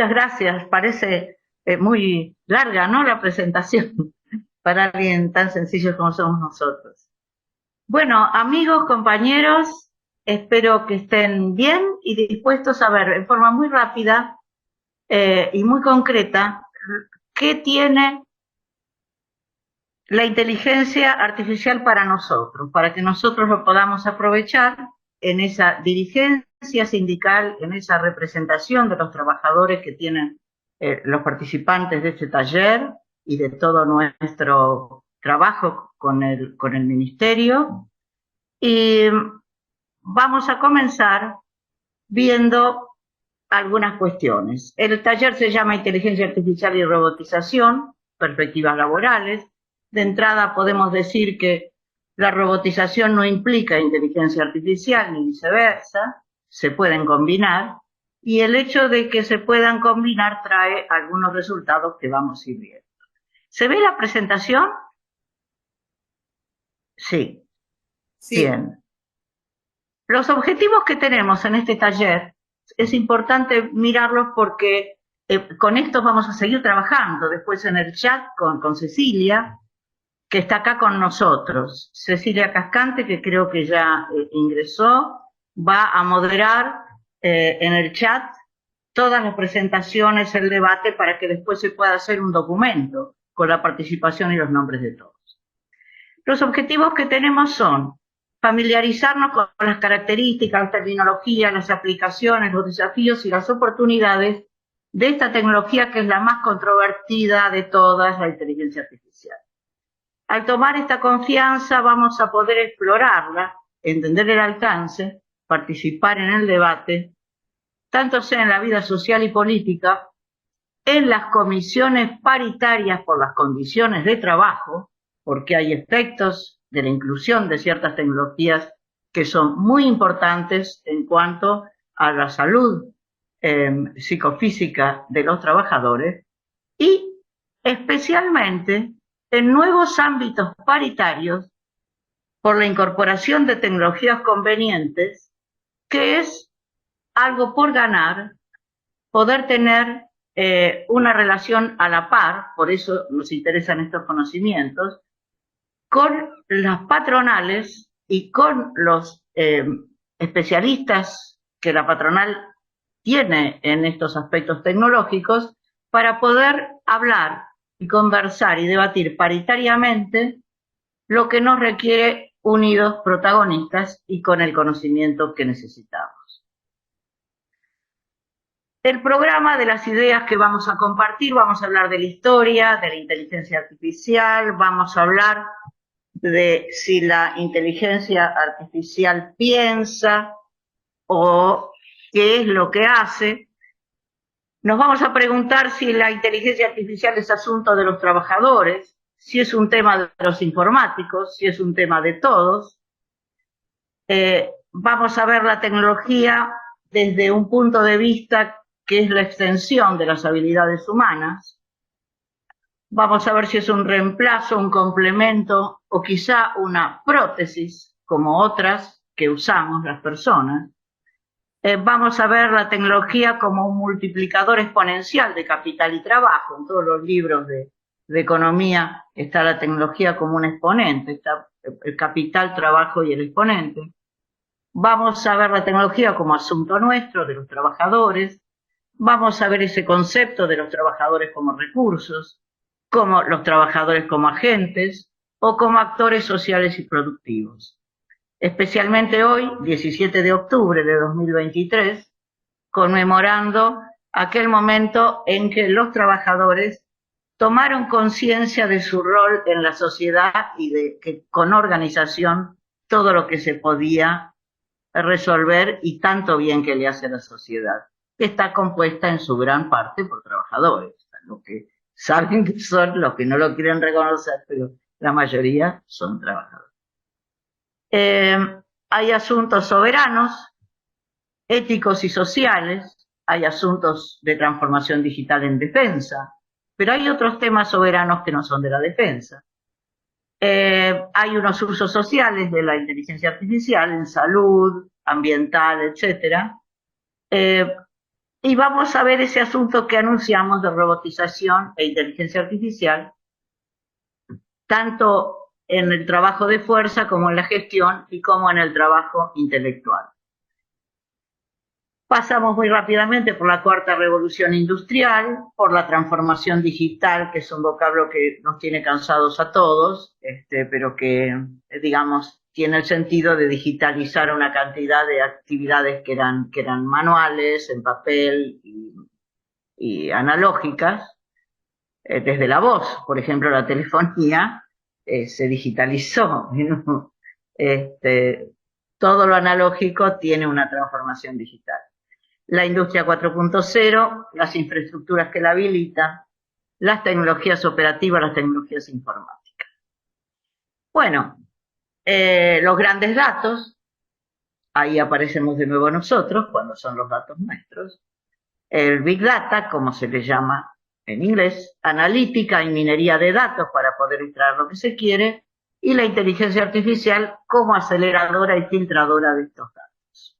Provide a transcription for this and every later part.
Muchas gracias. Parece muy larga, ¿no? La presentación para alguien tan sencillo como somos nosotros. Bueno, amigos, compañeros, espero que estén bien y dispuestos a ver en forma muy rápida y muy concreta qué tiene la inteligencia artificial para nosotros, para que nosotros lo podamos aprovechar en esa dirigencia sindical, en esa representación de los trabajadores que tienen los participantes de este taller y de todo nuestro trabajo con el Ministerio. Y vamos a comenzar viendo algunas cuestiones. El taller se llama Inteligencia Artificial y Robotización, Perspectivas Laborales. De entrada podemos decir que la robotización no implica inteligencia artificial ni viceversa, se pueden combinar, y el hecho de que se puedan combinar trae algunos resultados que vamos a ir viendo. ¿Se ve la presentación? Sí, Sí, bien. Los objetivos que tenemos en este taller es importante mirarlos porque con estos vamos a seguir trabajando después en el chat con Cecilia, que está acá con nosotros. Cecilia Cascante, que creo que ya ingresó, va a moderar en el chat todas las presentaciones, el debate, para que después se pueda hacer un documento con la participación y los nombres de todos. Los objetivos que tenemos son familiarizarnos con las características, la terminología, las aplicaciones, los desafíos y las oportunidades de esta tecnología que es la más controvertida de todas, la inteligencia artificial. Al tomar esta confianza vamos a poder explorarla, entender el alcance, participar en el debate, tanto sea en la vida social y política, en las comisiones paritarias por las condiciones de trabajo, porque hay efectos de la inclusión de ciertas tecnologías que son muy importantes en cuanto a la salud psicofísica de los trabajadores y especialmente en nuevos ámbitos paritarios por la incorporación de tecnologías convenientes, que es algo por ganar, poder tener una relación a la par, por eso nos interesan estos conocimientos, con las patronales y con los especialistas que la patronal tiene en estos aspectos tecnológicos, para poder hablar y conversar y debatir paritariamente lo que nos requiere unidos, protagonistas y con el conocimiento que necesitamos. El programa de las ideas que vamos a compartir, vamos a hablar de la historia, de la inteligencia artificial, vamos a hablar de si la inteligencia artificial piensa o qué es lo que hace. Nos vamos a preguntar si la inteligencia artificial es asunto de los trabajadores, si es un tema de los informáticos, si es un tema de todos. Vamos a ver la tecnología desde un punto de vista que es la extensión de las habilidades humanas. Vamos a ver si es un reemplazo, un complemento o quizá una prótesis, como otras que usamos las personas. Vamos a ver la tecnología como un multiplicador exponencial de capital y trabajo. En todos los libros de economía está la tecnología como un exponente, está el capital, trabajo y el exponente. Vamos a ver la tecnología como asunto nuestro, de los trabajadores. Vamos a ver ese concepto de los trabajadores como recursos, como los trabajadores como agentes o como actores sociales y productivos. Especialmente hoy, 17 de octubre de 2023, conmemorando aquel momento en que los trabajadores tomaron conciencia de su rol en la sociedad y de que con organización todo lo que se podía resolver y tanto bien que le hace a la sociedad, que está compuesta en su gran parte por trabajadores, los que saben que son, los que no lo quieren reconocer, pero la mayoría son trabajadores. Hay asuntos soberanos, éticos y sociales, hay asuntos de transformación digital en defensa, pero hay otros temas soberanos que no son de la defensa. Hay unos usos sociales de la inteligencia artificial en salud, ambiental, etcétera. Y vamos a ver ese asunto que anunciamos de robotización e inteligencia artificial, tanto en el trabajo de fuerza como en la gestión y como en el trabajo intelectual. Pasamos muy rápidamente por la cuarta revolución industrial, por la transformación digital, que es un vocablo que nos tiene cansados a todos, pero que, digamos, tiene el sentido de digitalizar una cantidad de actividades que eran manuales, en papel y analógicas, desde la voz, por ejemplo, la telefonía se digitalizó. ¿No? Todo lo analógico tiene una transformación digital. La industria 4.0, las infraestructuras que la habilitan, las tecnologías operativas, las tecnologías informáticas. Bueno, los grandes datos, ahí aparecemos de nuevo nosotros, cuando son los datos nuestros. El Big Data, como se le llama en inglés, analítica y minería de datos para poder extraer lo que se quiere, y la inteligencia artificial como aceleradora y filtradora de estos datos.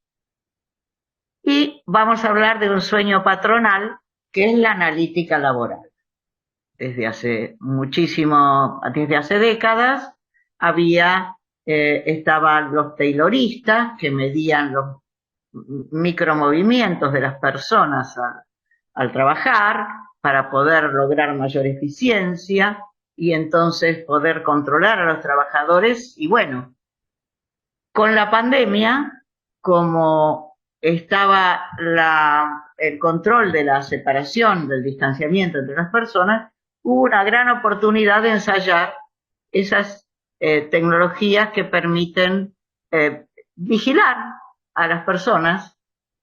Y vamos a hablar de un sueño patronal, que es la analítica laboral. Desde hace décadas, estaban los tayloristas que medían los micromovimientos de las personas al trabajar para poder lograr mayor eficiencia y entonces poder controlar a los trabajadores. Y bueno, con la pandemia, como estaba el control de la separación, del distanciamiento entre las personas, hubo una gran oportunidad de ensayar esas tecnologías que permiten vigilar a las personas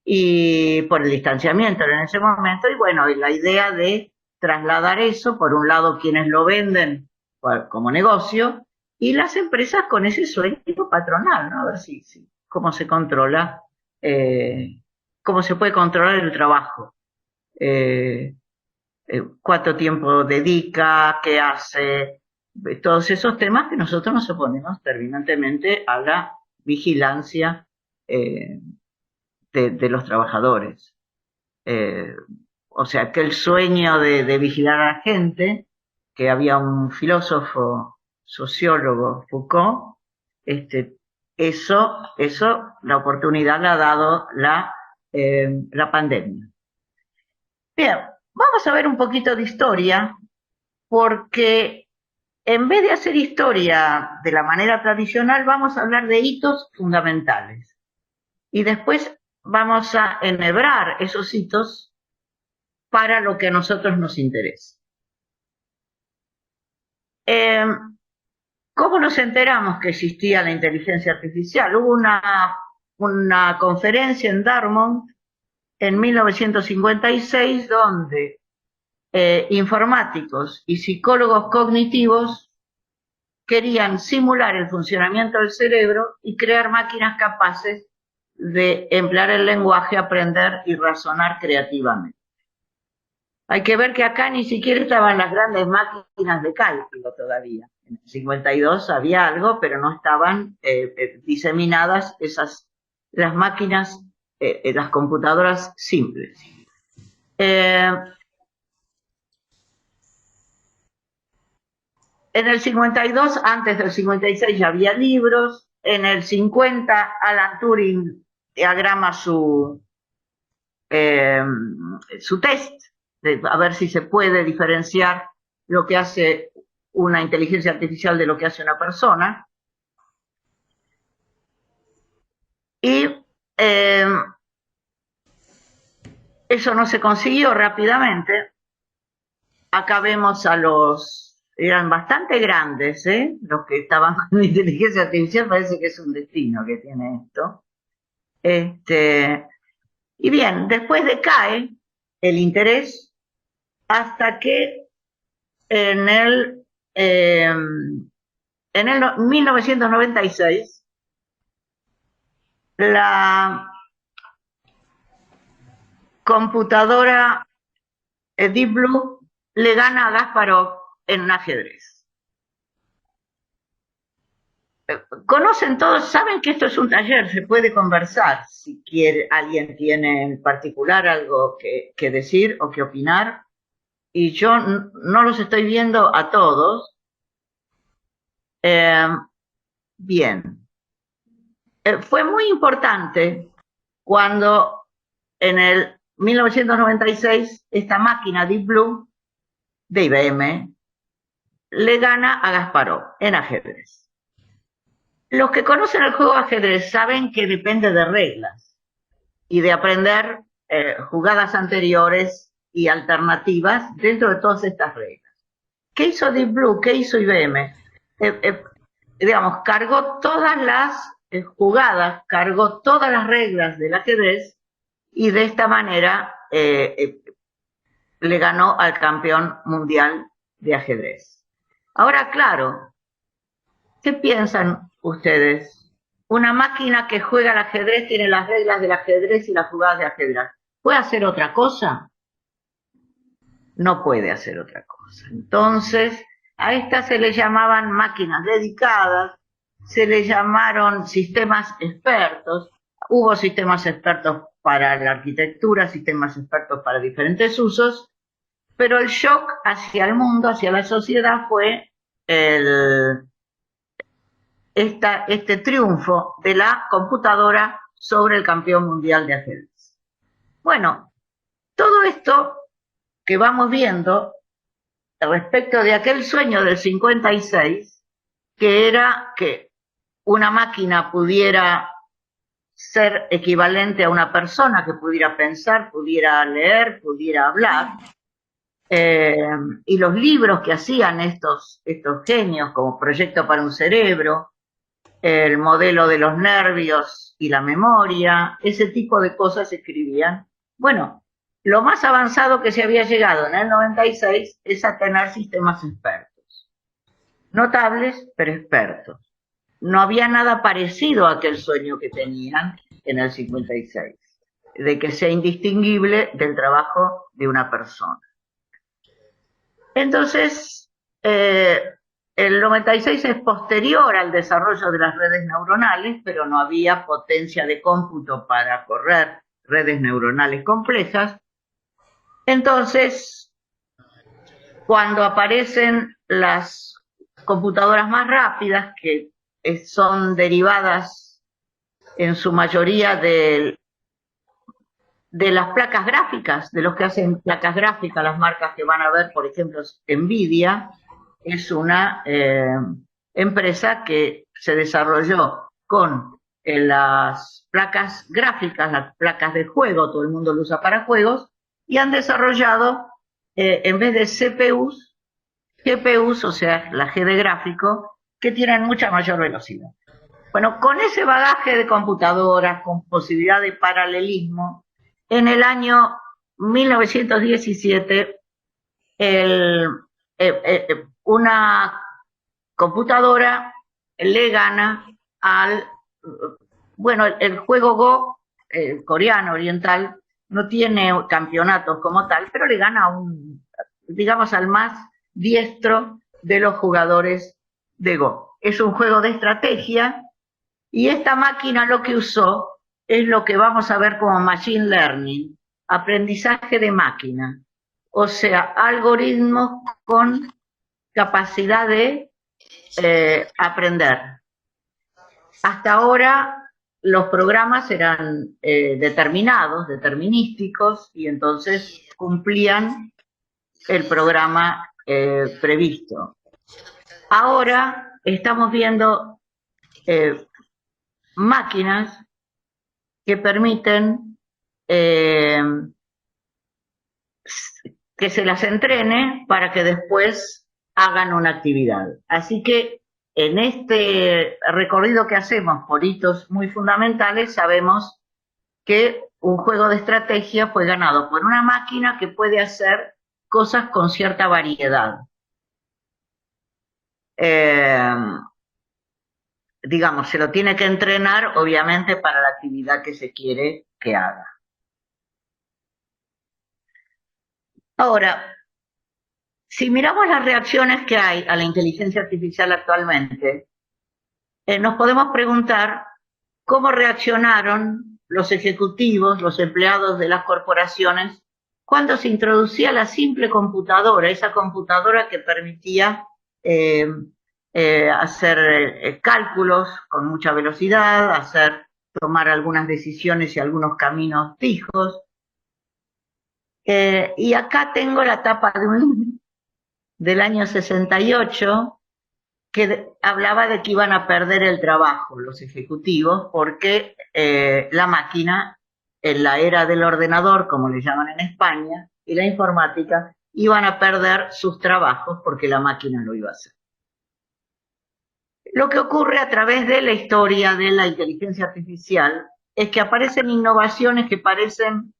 y por el distanciamiento en ese momento. Y bueno, y la idea de trasladar eso, por un lado quienes lo venden como negocio, y las empresas con ese sueño patronal, ¿no? A ver cómo se controla, cómo se puede controlar el trabajo. Cuánto tiempo dedica, qué hace, todos esos temas que nosotros nos oponemos terminantemente a la vigilancia de los trabajadores. O sea, que el sueño de vigilar a la gente, que había un filósofo, sociólogo, Foucault, eso, la oportunidad la ha dado la pandemia. Bien, vamos a ver un poquito de historia, porque en vez de hacer historia de la manera tradicional, vamos a hablar de hitos fundamentales. Y después vamos a enhebrar esos hitos para lo que a nosotros nos interesa. ¿Cómo nos enteramos que existía la inteligencia artificial? Hubo una conferencia en Dartmouth en 1956 donde informáticos y psicólogos cognitivos querían simular el funcionamiento del cerebro y crear máquinas capaces de emplear el lenguaje, aprender y razonar creativamente. Hay que ver que acá ni siquiera estaban las grandes máquinas de cálculo todavía. En el 52 había algo, pero no estaban diseminadas las máquinas, las computadoras simples. En el 52, antes del 56 ya había libros. En el 50 Alan Turing diagrama su test, a ver si se puede diferenciar lo que hace una inteligencia artificial de lo que hace una persona. Y eso no se consiguió rápidamente. Acá vemos eran bastante grandes, los que estaban con inteligencia artificial. Parece que es un destino que tiene esto. Y bien, después decae el interés hasta que en el 1996 la computadora Deep Blue le gana a Kasparov en un ajedrez. conocen todos, saben que esto es un taller, se puede conversar. Si quiere, alguien tiene en particular algo que decir o que opinar, y yo no los estoy viendo a todos. Bien. Fue muy importante cuando en el 1996 esta máquina Deep Blue de IBM le gana a Kasparov en ajedrez. Los que conocen el juego de ajedrez saben que depende de reglas y de aprender jugadas anteriores y alternativas dentro de todas estas reglas. ¿Qué hizo Deep Blue? ¿Qué hizo IBM? Digamos, cargó todas las jugadas, cargó todas las reglas del ajedrez y de esta manera le ganó al campeón mundial de ajedrez. Ahora, claro, ¿qué piensan ustedes? Una máquina que juega al ajedrez tiene las reglas del ajedrez y las jugadas de ajedrez. ¿Puede hacer otra cosa? No puede hacer otra cosa. Entonces, a estas se le llamaban máquinas dedicadas, se le llamaron sistemas expertos. Hubo sistemas expertos para la arquitectura, sistemas expertos para diferentes usos, pero el shock hacia el mundo, hacia la sociedad, fue este triunfo de la computadora sobre el campeón mundial de ajedrez. Bueno, todo esto que vamos viendo respecto de aquel sueño del 56, que era que una máquina pudiera ser equivalente a una persona, que pudiera pensar, pudiera leer, pudiera hablar, y los libros que hacían estos genios, como Proyecto para un Cerebro, el modelo de los nervios y la memoria, ese tipo de cosas se escribían. Bueno, lo más avanzado que se había llegado en el 96 es a tener sistemas expertos. Notables, pero expertos. No había nada parecido a aquel sueño que tenían en el 56, de que sea indistinguible del trabajo de una persona. Entonces, el 96 es posterior al desarrollo de las redes neuronales, pero no había potencia de cómputo para correr redes neuronales complejas. Entonces, cuando aparecen las computadoras más rápidas, que son derivadas en su mayoría de las placas gráficas, de los que hacen placas gráficas, las marcas que van a ver, por ejemplo, Nvidia, es una empresa que se desarrolló con las placas gráficas, las placas de juego, todo el mundo lo usa para juegos, y han desarrollado, en vez de CPUs, GPUs, o sea, la G de gráfico, que tienen mucha mayor velocidad. Bueno, con ese bagaje de computadoras, con posibilidad de paralelismo, en el año 1917, una computadora le gana al, bueno, el juego Go, coreano, oriental, no tiene campeonatos como tal, pero le gana digamos, al más diestro de los jugadores de Go. Es un juego de estrategia y esta máquina lo que usó es lo que vamos a ver como machine learning, aprendizaje de máquina, o sea, algoritmos con capacidad de aprender. Hasta ahora los programas eran determinados, determinísticos, y entonces cumplían el programa previsto. Ahora estamos viendo máquinas que permiten que se las entrene para que después hagan una actividad. Así que en este recorrido que hacemos por hitos muy fundamentales, sabemos que un juego de estrategia fue ganado por una máquina que puede hacer cosas con cierta variedad. Digamos, se lo tiene que entrenar, obviamente, para la actividad que se quiere que haga. Ahora, si miramos las reacciones que hay a la inteligencia artificial actualmente, nos podemos preguntar cómo reaccionaron los ejecutivos, los empleados de las corporaciones, cuando se introducía la simple computadora, esa computadora que permitía eh, hacer cálculos con mucha velocidad, tomar algunas decisiones y algunos caminos fijos. Y acá tengo la tapa de un libro del año 68 que hablaba de que iban a perder el trabajo los ejecutivos porque la máquina, en la era del ordenador, como le llaman en España, y la informática, iban a perder sus trabajos porque la máquina lo iba a hacer. Lo que ocurre a través de la historia de la inteligencia artificial es que aparecen innovaciones que parecen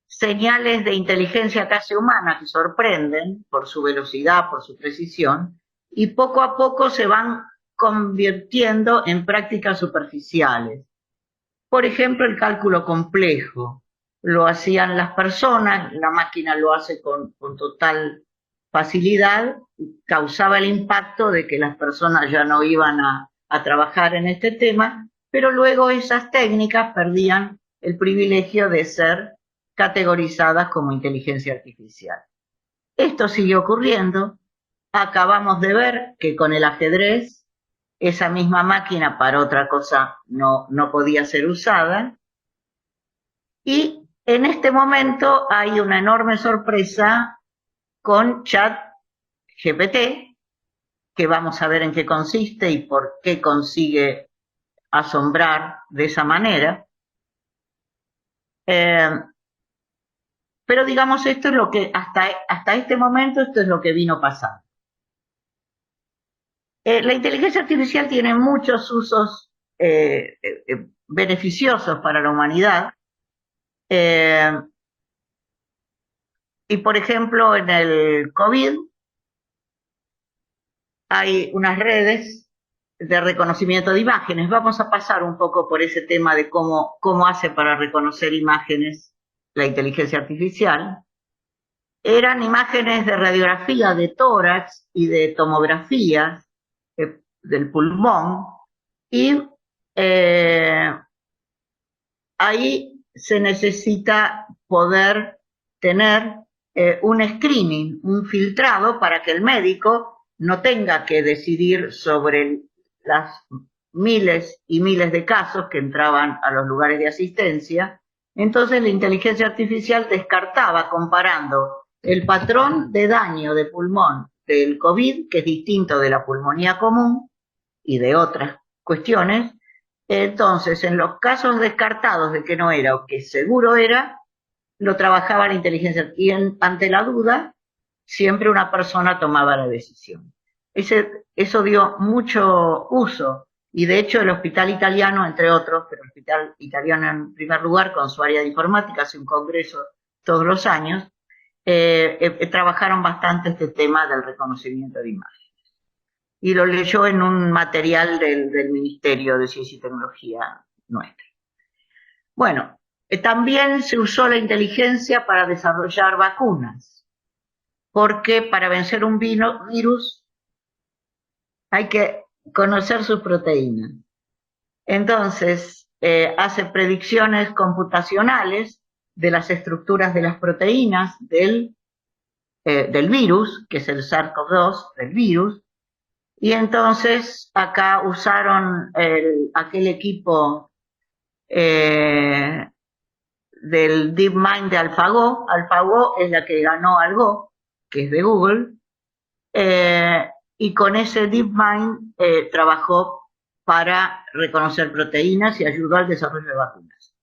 señales de inteligencia casi humana que sorprenden por su velocidad, por su precisión, y poco a poco se van convirtiendo en prácticas superficiales. Por ejemplo, el cálculo complejo. Lo hacían las personas, la máquina lo hace con total facilidad, causaba el impacto de que las personas ya no iban a trabajar en este tema, pero luego esas técnicas perdían el privilegio de ser categorizadas como inteligencia artificial. Esto sigue ocurriendo. Acabamos de ver que con el ajedrez esa misma máquina para otra cosa no podía ser usada. Y en este momento hay una enorme sorpresa con ChatGPT, que vamos a ver en qué consiste y por qué consigue asombrar de esa manera. Pero digamos, esto es lo que hasta este momento, esto es lo que vino pasando. La inteligencia artificial tiene muchos usos beneficiosos para la humanidad. Y por ejemplo, en el COVID hay unas redes de reconocimiento de imágenes. Vamos a pasar un poco por ese tema de cómo hace para reconocer imágenes la inteligencia artificial. Eran imágenes de radiografía de tórax y de tomografía del pulmón, y ahí se necesita poder tener un screening, un filtrado, para que el médico no tenga que decidir sobre las miles y miles de casos que entraban a los lugares de asistencia. Entonces la inteligencia artificial descartaba, comparando el patrón de daño de pulmón del COVID, que es distinto de la pulmonía común y de otras cuestiones. Entonces, en los casos descartados de que no era o que seguro era, lo trabajaba la inteligencia. Y ante la duda, siempre una persona tomaba la decisión. Eso dio mucho uso. Y de hecho el Hospital Italiano, entre otros, pero el Hospital Italiano en primer lugar, con su área de informática, hace un congreso todos los años, trabajaron bastante este tema del reconocimiento de imagen. Y lo leyó en un material del Ministerio de Ciencia y Tecnología nuestro. Bueno, también se usó la inteligencia para desarrollar vacunas, porque para vencer un virus hay que conocer sus proteínas. Entonces, hace predicciones computacionales de las estructuras de las proteínas del virus, que es el SARS-CoV-2 del virus. Y entonces acá usaron aquel equipo del DeepMind de AlphaGo. AlphaGo es la que ganó al Go, que es de Google, y con ese DeepMind trabajó para reconocer proteínas y ayudó al desarrollo de vacunas.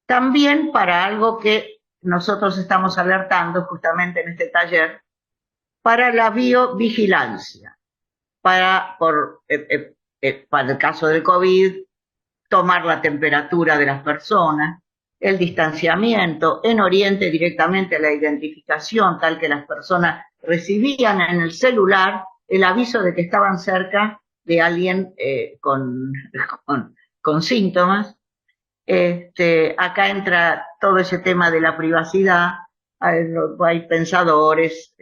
También para algo que nosotros estamos alertando justamente en este taller, para la biovigilancia. Para el caso del COVID, tomar la temperatura de las personas, el distanciamiento, en Oriente directamente la identificación, tal que las personas recibían en el celular el aviso de que estaban cerca de alguien con síntomas. Acá entra todo ese tema de la privacidad. Hay pensadores,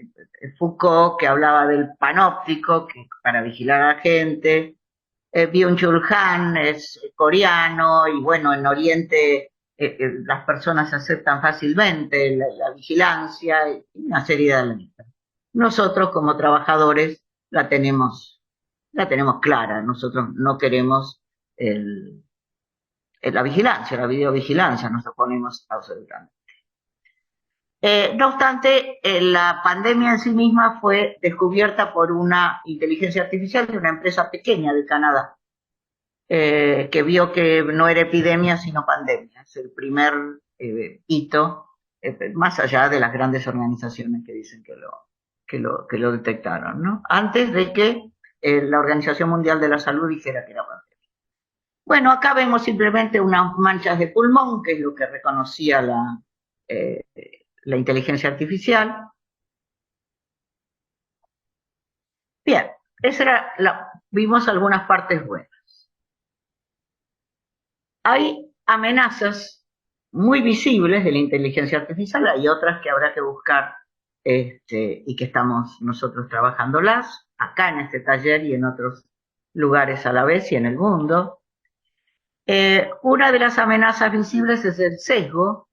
Foucault, que hablaba del panóptico, que para vigilar a la gente, Byung-Chul Han es coreano y bueno, en Oriente las personas aceptan fácilmente la vigilancia y una serie de elementos. Nosotros como trabajadores la tenemos clara, nosotros no queremos la vigilancia, la videovigilancia, nos oponemos absolutamente. No obstante, la pandemia en sí misma fue descubierta por una inteligencia artificial de una empresa pequeña de Canadá, que vio que no era epidemia sino pandemia. Es el primer hito, más allá de las grandes organizaciones que dicen que lo detectaron, ¿no? Antes de que la Organización Mundial de la Salud dijera que era pandemia. Bueno, acá vemos simplemente unas manchas de pulmón, que es lo que reconocía la inteligencia artificial. Bien, vimos algunas partes buenas. Hay amenazas muy visibles de la inteligencia artificial, hay otras que habrá que buscar y que estamos nosotros trabajándolas acá en este taller y en otros lugares a la vez y en el mundo. Una de las amenazas visibles es el sesgo.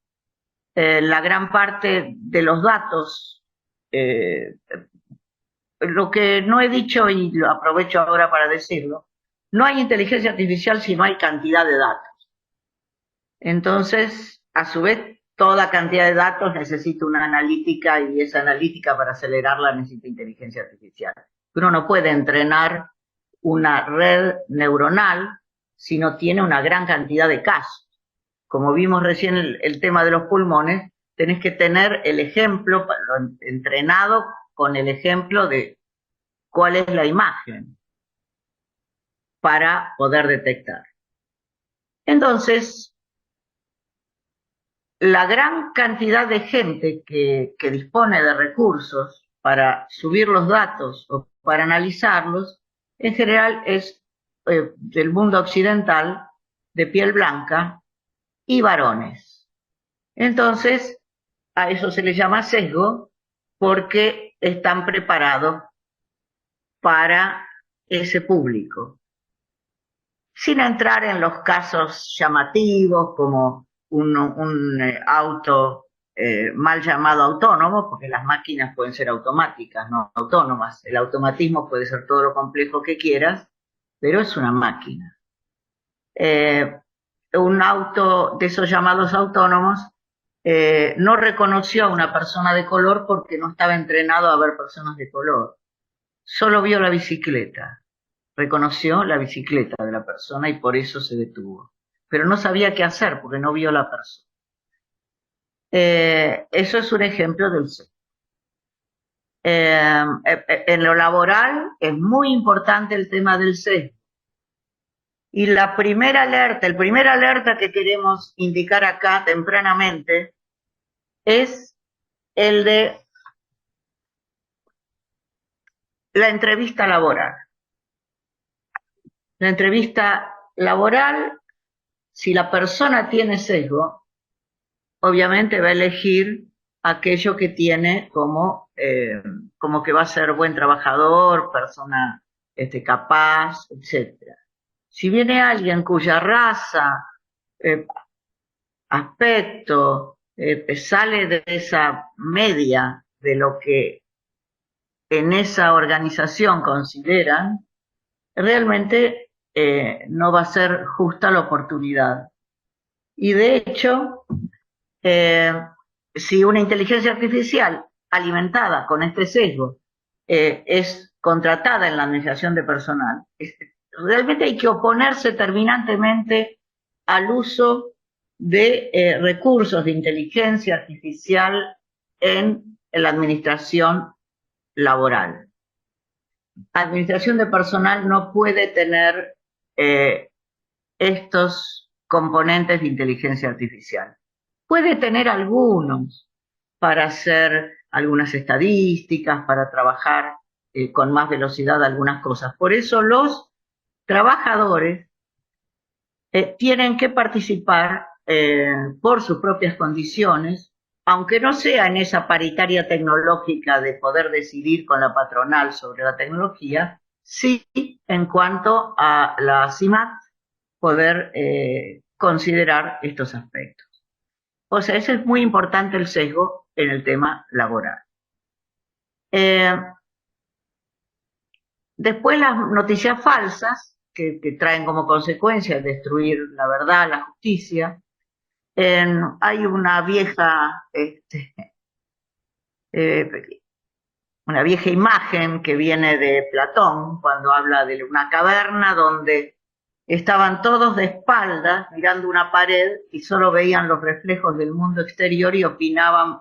La gran parte de los datos, lo que no he dicho y lo aprovecho ahora para decirlo, no hay inteligencia artificial si no hay cantidad de datos. Entonces, a su vez, toda cantidad de datos necesita una analítica y esa analítica para acelerarla necesita inteligencia artificial. Uno no puede entrenar una red neuronal si no tiene una gran cantidad de casos. Como vimos recién el tema de los pulmones, tenés que tener el ejemplo entrenado con el ejemplo de cuál es la imagen para poder detectar. Entonces, la gran cantidad de gente que dispone de recursos para subir los datos o para analizarlos, en general es del mundo occidental, de piel blanca y varones. Entonces, a eso se le llama sesgo porque están preparados para ese público. Sin entrar en los casos llamativos como un auto mal llamado autónomo, porque las máquinas pueden ser automáticas, no autónomas. El automatismo puede ser todo lo complejo que quieras, pero es una máquina. Un auto de esos llamados autónomos no reconoció a una persona de color porque no estaba entrenado a ver personas de color. Solo vio la bicicleta. Reconoció la bicicleta de la persona y por eso se detuvo. Pero no sabía qué hacer porque no vio la persona. Eso es un ejemplo del sesgo. En lo laboral es muy importante el tema del sesgo. Y el primer alerta que queremos indicar acá tempranamente es el de la entrevista laboral. La entrevista laboral, si la persona tiene sesgo, obviamente va a elegir aquello que tiene como que va a ser buen trabajador, persona capaz, etc. Si viene alguien cuya raza, aspecto, sale de esa media de lo que en esa organización consideran, realmente no va a ser justa la oportunidad. Y de hecho, si una inteligencia artificial alimentada con este sesgo es contratada en la administración de personal, realmente hay que oponerse terminantemente al uso de recursos de inteligencia artificial en la administración laboral. La administración de personal no puede tener estos componentes de inteligencia artificial. Puede tener algunos para hacer algunas estadísticas, para trabajar con más velocidad algunas cosas. Por eso los trabajadores tienen que participar por sus propias condiciones, aunque no sea en esa paritaria tecnológica de poder decidir con la patronal sobre la tecnología, sí en cuanto a la CIMAT poder considerar estos aspectos. O sea, ese es muy importante el sesgo en el tema laboral. Después las noticias falsas, que traen como consecuencia destruir la verdad, la justicia. Hay eh, una vieja imagen que viene de Platón, cuando habla de una caverna donde estaban todos de espaldas mirando una pared y solo veían los reflejos del mundo exterior y opinaban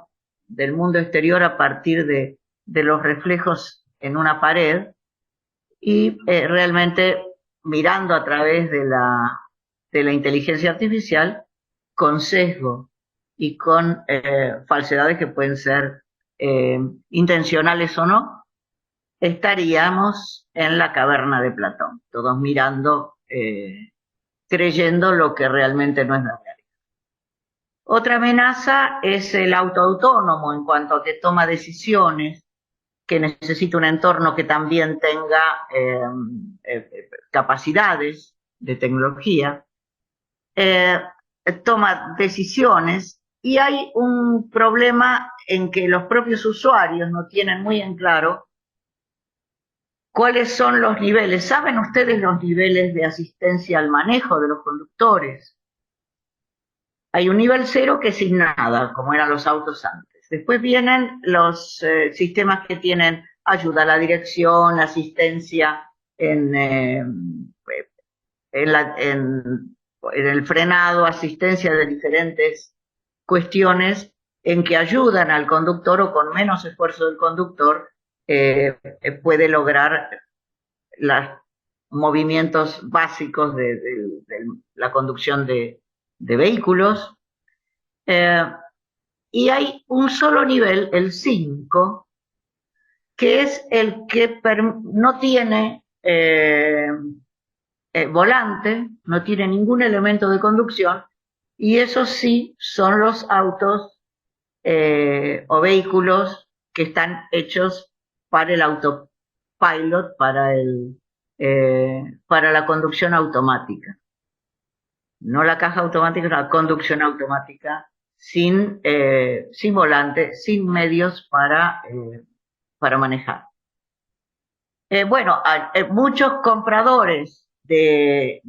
del mundo exterior a partir de los reflejos en una pared, y realmente mirando a través de la inteligencia artificial con sesgo y con falsedades que pueden ser intencionales o no, estaríamos en la caverna de Platón, todos mirando, creyendo lo que realmente no es la realidad. Otra amenaza es el auto autónomo en cuanto a que toma decisiones, que necesita un entorno que también tenga capacidades de tecnología, eh, toma decisiones, y hay un problema en que los propios usuarios no tienen muy en claro cuáles son los niveles. ¿Saben ustedes los niveles de asistencia al manejo de los conductores? Hay un nivel cero que es sin nada, como eran los autos antes. Después vienen los sistemas que tienen ayuda a la dirección, asistencia en el frenado, asistencia de diferentes cuestiones en que ayudan al conductor, o con menos esfuerzo del conductor puede lograr los movimientos básicos de la conducción de vehículos. Eh, y hay un solo nivel, el 5, que es el que no tiene volante, no tiene ningún elemento de conducción, y esos sí son los autos o vehículos que están hechos para el autopilot, para la conducción automática. No la caja automática, la conducción automática, sin volante, sin medios para manejar. Bueno, muchos compradores de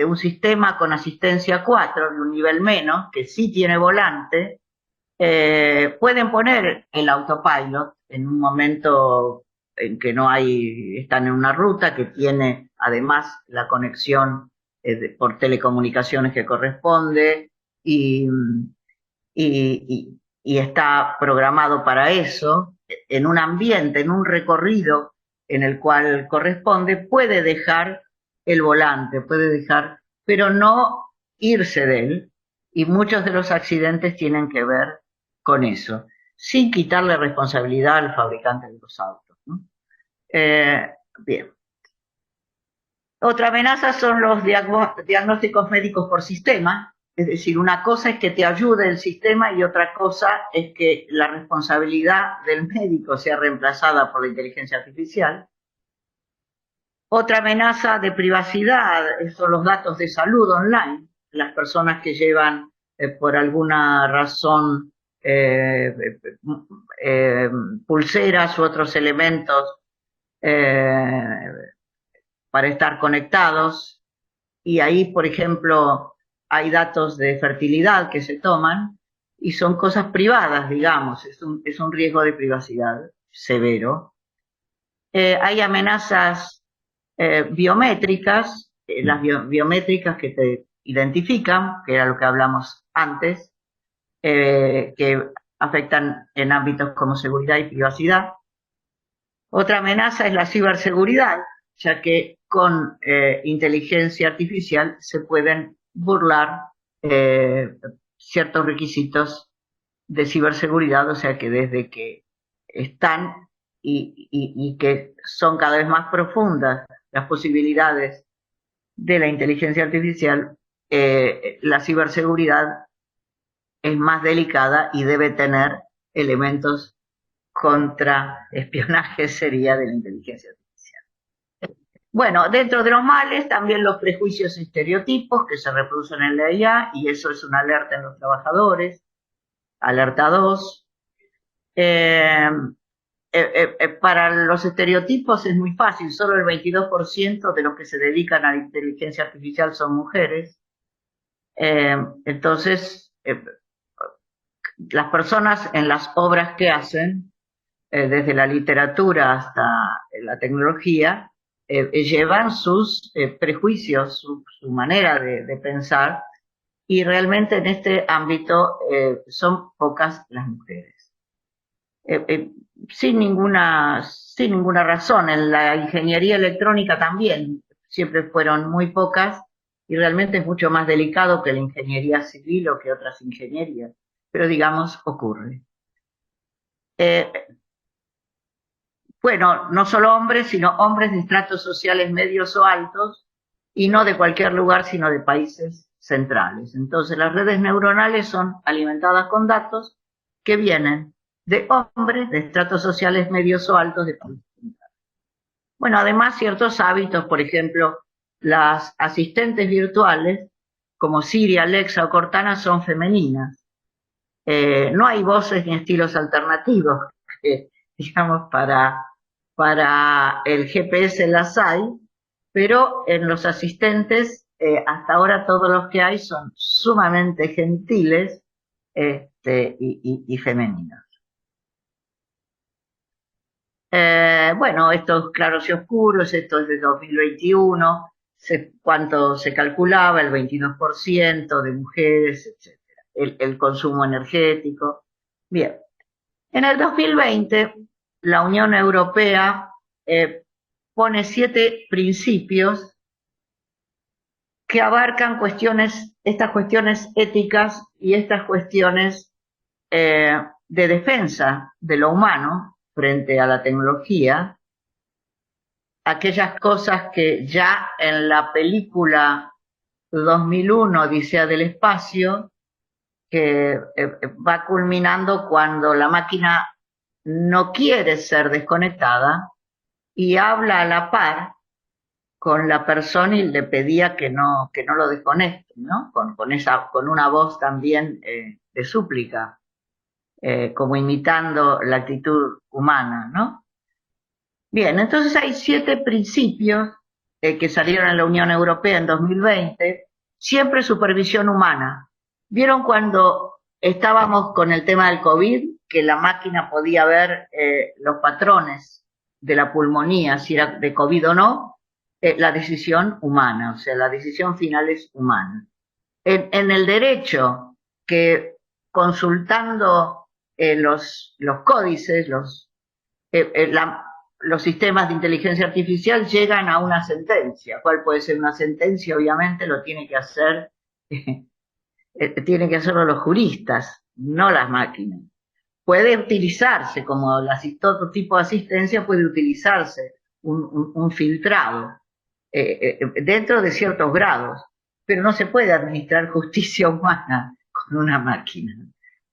un sistema con asistencia 4, de un nivel menos, que sí tiene volante, pueden poner el autopilot en un momento en que no hay, están en una ruta que tiene además la conexión por telecomunicaciones que corresponde, y, y está programado para eso, en un ambiente, en un recorrido en el cual corresponde, puede dejar el volante, puede dejar, pero no irse de él, y muchos de los accidentes tienen que ver con eso, sin quitarle responsabilidad al fabricante de los autos, ¿no? Bien. Otra amenaza son los diagnósticos médicos por sistema. Es decir, una cosa es que te ayude el sistema y otra cosa es que la responsabilidad del médico sea reemplazada por la inteligencia artificial. Otra amenaza de privacidad son los datos de salud online. Las personas que llevan por alguna razón eh, pulseras u otros elementos eh, para estar conectados, y ahí, por ejemplo, hay datos de fertilidad que se toman y son cosas privadas, digamos, es un riesgo de privacidad severo. Hay amenazas biométricas, las biométricas que te identifican, que era lo que hablamos antes, que afectan en ámbitos como seguridad y privacidad. Otra amenaza es la ciberseguridad, ya que con inteligencia artificial se pueden burlar ciertos requisitos de ciberseguridad, o sea que desde que están y que son cada vez más profundas las posibilidades de la inteligencia artificial, la ciberseguridad es más delicada y debe tener elementos contra espionaje, sería, de la inteligencia artificial. Bueno, dentro de los males también los prejuicios y estereotipos que se reproducen en la IA, y eso es una alerta en los trabajadores, alerta 2. Para los estereotipos es muy fácil, solo el 22% de los que se dedican a la inteligencia artificial son mujeres. Entonces, las personas en las obras que hacen, desde la literatura hasta la tecnología, llevan sus prejuicios, su manera de pensar, y realmente en este ámbito son pocas las mujeres. Sin ninguna razón. En la ingeniería electrónica también siempre fueron muy pocas, y realmente es mucho más delicado que la ingeniería civil o que otras ingenierías, pero digamos, ocurre. Bueno, no solo hombres, sino hombres de estratos sociales medios o altos, y no de cualquier lugar, sino de países centrales. Entonces, las redes neuronales son alimentadas con datos que vienen de hombres de estratos sociales medios o altos de países centrales. Bueno, además, ciertos hábitos, por ejemplo, las asistentes virtuales, como Siri, Alexa o Cortana, son femeninas. No hay voces ni estilos alternativos, digamos, para el GPS las hay, pero en los asistentes, hasta ahora todos los que hay son sumamente gentiles y femeninos. Bueno, estos claros y oscuros, esto es de 2021, cuánto se calculaba, el 22% de mujeres, etc. El consumo energético. Bien, en el 2020 la Unión Europea pone 7 principios que abarcan estas cuestiones éticas y estas cuestiones de defensa de lo humano frente a la tecnología, aquellas cosas que ya en la película 2001, Odisea del Espacio, que va culminando cuando la máquina no quiere ser desconectada y habla a la par con la persona y le pedía que no lo desconecte, ¿no? Con una voz también de súplica, como imitando la actitud humana, ¿no? Bien, entonces hay 7 principios que salieron en la Unión Europea en 2020, siempre supervisión humana. ¿Vieron cuando estábamos con el tema del COVID, que la máquina podía ver los patrones de la pulmonía, si era de COVID o no? La decisión humana, o sea, la decisión final es humana. En el derecho, que consultando los códices, los sistemas de inteligencia artificial llegan a una sentencia. ¿Cuál puede ser una sentencia? Obviamente lo tiene que hacer, tienen que hacerlo los juristas, no las máquinas. Puede utilizarse, como todo tipo de asistencia, puede utilizarse un filtrado dentro de ciertos grados, pero no se puede administrar justicia humana con una máquina.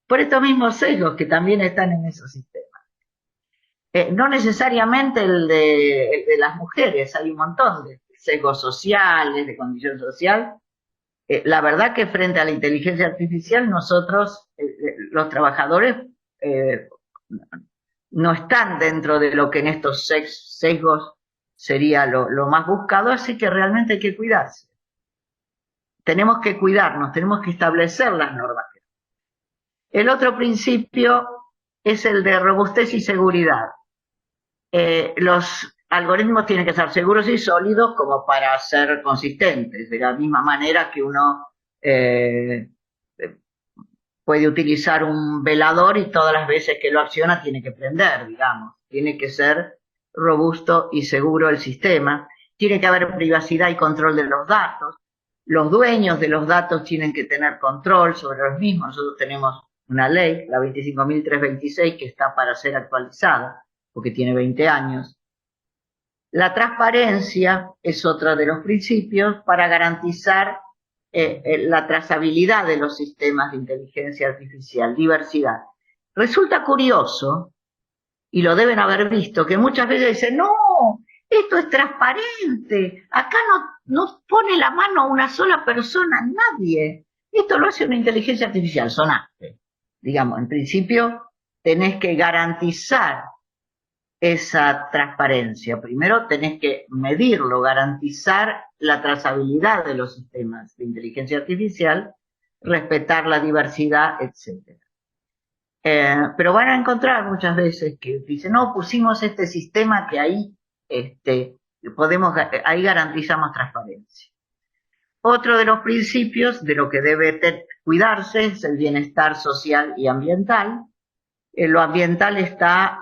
Por estos mismos sesgos que también están en esos sistemas. No necesariamente el de las mujeres, hay un montón de sesgos sociales, de condición social. La verdad que frente a la inteligencia artificial nosotros, los trabajadores, no están dentro de lo que en estos sesgos sería lo más buscado, así que realmente hay que cuidarse. Tenemos que cuidarnos, tenemos que establecer las normas. El otro principio es el de robustez y seguridad. Los algoritmos tienen que ser seguros y sólidos como para ser consistentes, de la misma manera que uno puede utilizar un velador y todas las veces que lo acciona tiene que prender, digamos. Tiene que ser robusto y seguro el sistema. Tiene que haber privacidad y control de los datos. Los dueños de los datos tienen que tener control sobre los mismos. Nosotros tenemos una ley, la 25.326, que está para ser actualizada, porque tiene 20 años. La transparencia es otro de los principios para garantizar la trazabilidad de los sistemas de inteligencia artificial, diversidad. Resulta curioso, y lo deben haber visto, que muchas veces dicen, no, Esto es transparente. Acá no pone la mano una sola persona, nadie. Esto lo hace una inteligencia artificial, sonaste. Digamos, en principio tenés que garantizar esa transparencia. Primero tenés que medirlo, garantizar la trazabilidad de los sistemas de inteligencia artificial, respetar la diversidad, etc. Pero van a encontrar muchas veces que dicen, no, pusimos este sistema que ahí ahí garantizamos transparencia. Otro de los principios de lo que debe cuidarse es el bienestar social y ambiental. Lo ambiental está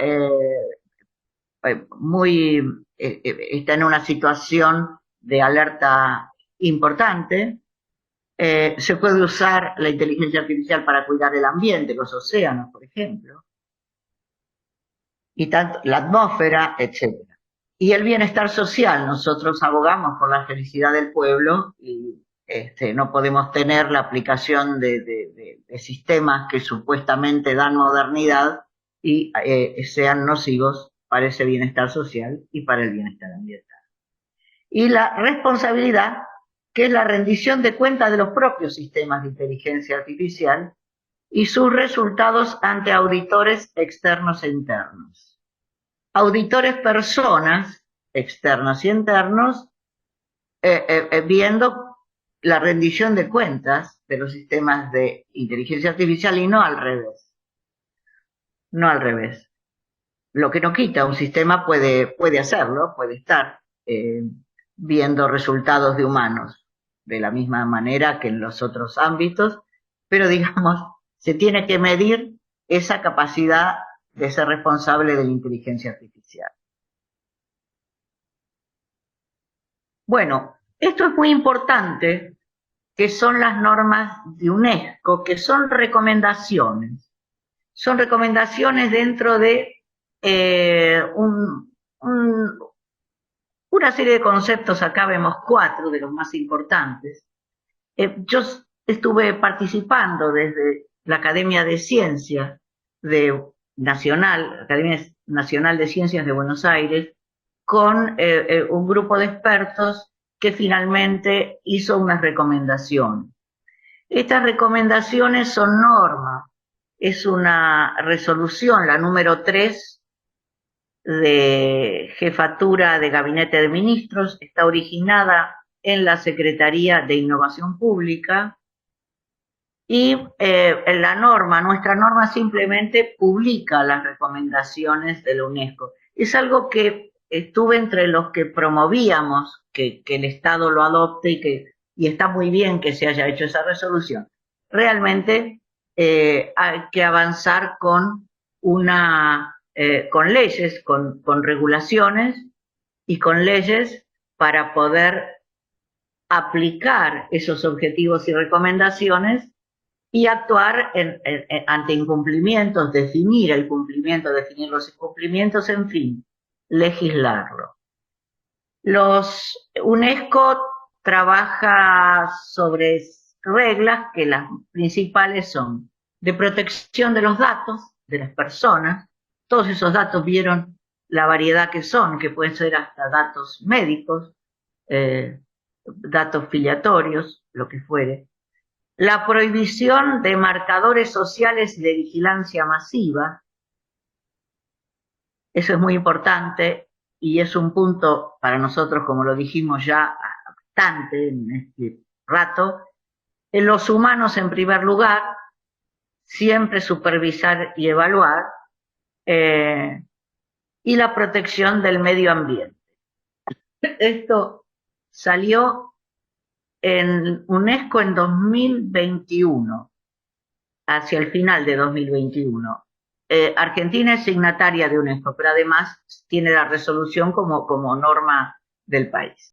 está en una situación de alerta importante. Se puede usar la inteligencia artificial para cuidar el ambiente, los océanos, por ejemplo, y tanto la atmósfera, etc. Y el bienestar social, nosotros abogamos por la felicidad del pueblo y no podemos tener la aplicación de sistemas que supuestamente dan modernidad y sean nocivos para ese bienestar social y para el bienestar ambiental. Y la responsabilidad, que es la rendición de cuentas de los propios sistemas de inteligencia artificial y sus resultados ante auditores externos e internos. Auditores personas, externos y internos, viendo la rendición de cuentas de los sistemas de inteligencia artificial y no al revés. No al revés. Lo que no quita, un sistema puede hacerlo, puede estar viendo resultados de humanos de la misma manera que en los otros ámbitos, pero digamos, se tiene que medir esa capacidad de ser responsable de la inteligencia artificial. Bueno, esto es muy importante, que son las normas de UNESCO, que son recomendaciones. Son recomendaciones dentro de una serie de conceptos. Acá vemos 4 de los más importantes. Yo estuve participando desde la Academia de Ciencias Academia Nacional de Ciencias de Buenos Aires, con un grupo de expertos que finalmente hizo unas recomendaciones. Estas recomendaciones son normas. Es una resolución, la número 3, de Jefatura de Gabinete de Ministros, está originada en la Secretaría de Innovación Pública y nuestra norma simplemente publica las recomendaciones de la UNESCO. Es algo que estuve entre los que promovíamos que el Estado lo adopte y está muy bien que se haya hecho esa resolución. Realmente hay que avanzar con leyes, con regulaciones y con leyes para poder aplicar esos objetivos y recomendaciones y actuar ante incumplimientos, definir el cumplimiento, definir los incumplimientos, en fin, legislarlo. UNESCO trabaja sobre reglas que las principales son de protección de los datos de las personas. Todos esos datos vieron la variedad que son, que pueden ser hasta datos médicos, datos filiatorios, lo que fuere. La prohibición de marcadores sociales de vigilancia masiva. Eso es muy importante y es un punto para nosotros, como lo dijimos ya bastante en este rato. En los humanos, en primer lugar, siempre supervisar y evaluar, y la protección del medio ambiente. Esto salió en UNESCO en 2021, hacia el final de 2021. Argentina es signataria de UNESCO, pero además tiene la resolución como norma del país.